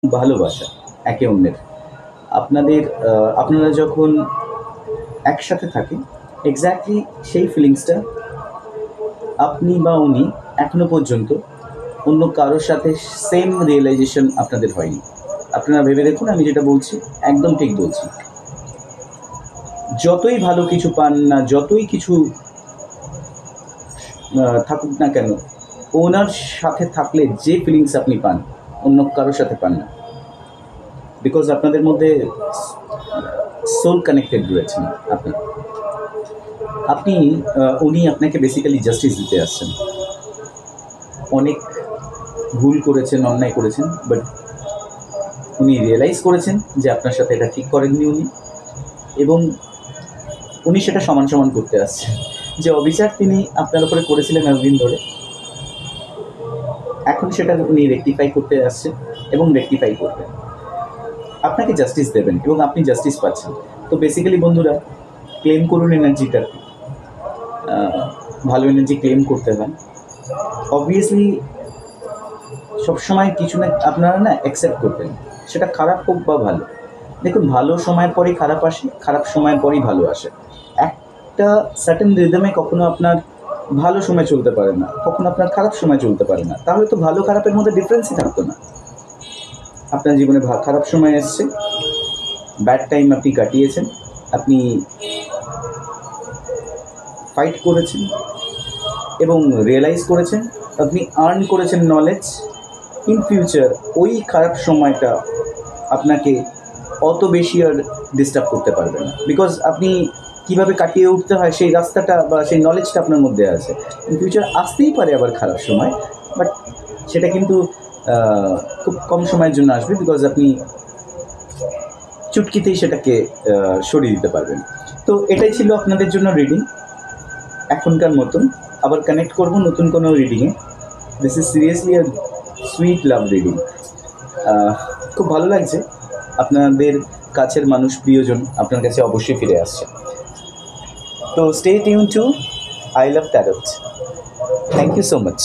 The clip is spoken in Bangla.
ভালোবাসা একে অন্যের। আপনাদের আপনারা যখন একসাথে থাকেন, এক্স্যাক্টলি সেই ফিলিংসটা আপনি বা উনি এখনো পর্যন্ত অন্য কারোর সাথে সেম রিয়ালাইজেশন আপনাদের হয়নি। আপনারা ভেবে দেখুন, আমি যেটা বলছি একদম ঠিক বলছি। যতই ভালো কিছু পান না, যতই কিছু থাকুক না কেন, ওনার সাথে থাকলে যে ফিলিংস আপনি পান, অন্য কারোর সাথে পান না। বিকজ আপনাদের মধ্যে সোল কানেক্টেড রয়েছেন আপনি। আপনি উনি আপনাকে বেসিক্যালি জাস্টিস দিতে আসছেন। অনেক ভুল করেছেন, অন্যায় করেছেন, বাট উনি রিয়েলাইজ করেছেন যে আপনার সাথে এটা ঠিক করেননি উনি, এবং উনি সেটা সমান সমান করতে আসছেন। যে অবিচার তিনি আপনার উপরে করেছিলেন এতদিন ধরে, এখন সেটা উনি রেকটিফাই করতে আসছেন এবং রেকটিফাই করবেন। আপনাকে জাস্টিস দেবেন এবং আপনি জাস্টিস পাচ্ছেন। তো বেসিক্যালি বন্ধুরা, ক্লেম করুন এনার্জিটা। ভালো এনার্জি ক্লেম করতে হয়। অবভিয়াসলি সবসময় কিছু না আপনারা না অ্যাকসেপ্ট করবেন, সেটা খারাপ হোক বা ভালো। দেখুন, ভালো সময়ের পরেই খারাপ আসে, খারাপ সময়ের পরেই ভালো আসে। একটা সার্টেন রিদমে কখনো আপনার ভালো সময় চলতে পারে না, কখনো আপনার খারাপ সময় চলতে পারে না। তাহলে তো ভালো খারাপের মধ্যে ডিফারেন্সই থাকতো না। আপনার জীবনে খারাপ সময় এসছে, ব্যাড টাইম আপনি কাটিয়েছেন, আপনি ফাইট করেছেন এবং রিয়েলাইজ করেছেন, আপনি আর্ন করেছেন নলেজ। ইন ফিউচার ওই খারাপ সময়টা আপনাকে অত বেশি আর ডিস্টার্ব করতে পারবে না, বিকজ আপনি কীভাবে কাটিয়ে উঠতে হয় সেই রাস্তাটা বা সেই নলেজটা আপনার মধ্যে আছে। ইন ফিউচার আসতেই পারে আবার খারাপ সময়, বাট সেটা কিন্তু খুব কম সময়ের জন্য আসবে, বিকজ আপনি চুটকিতেই সেটাকে সরিয়ে দিতে পারবেন। তো এটাই ছিল আপনাদের জন্য রিডিং এখনকার মতন। আবার কানেক্ট করব নতুন কোনো রিডিংয়ে। This is seriously a sweet love reading. খুব ভালো লাগছে, আপনাদের কাছের মানুষ, প্রিয়জন আপনার কাছে অবশ্যই ফিরে আসছে। তো stay tune to I love tarot. Thank you so much.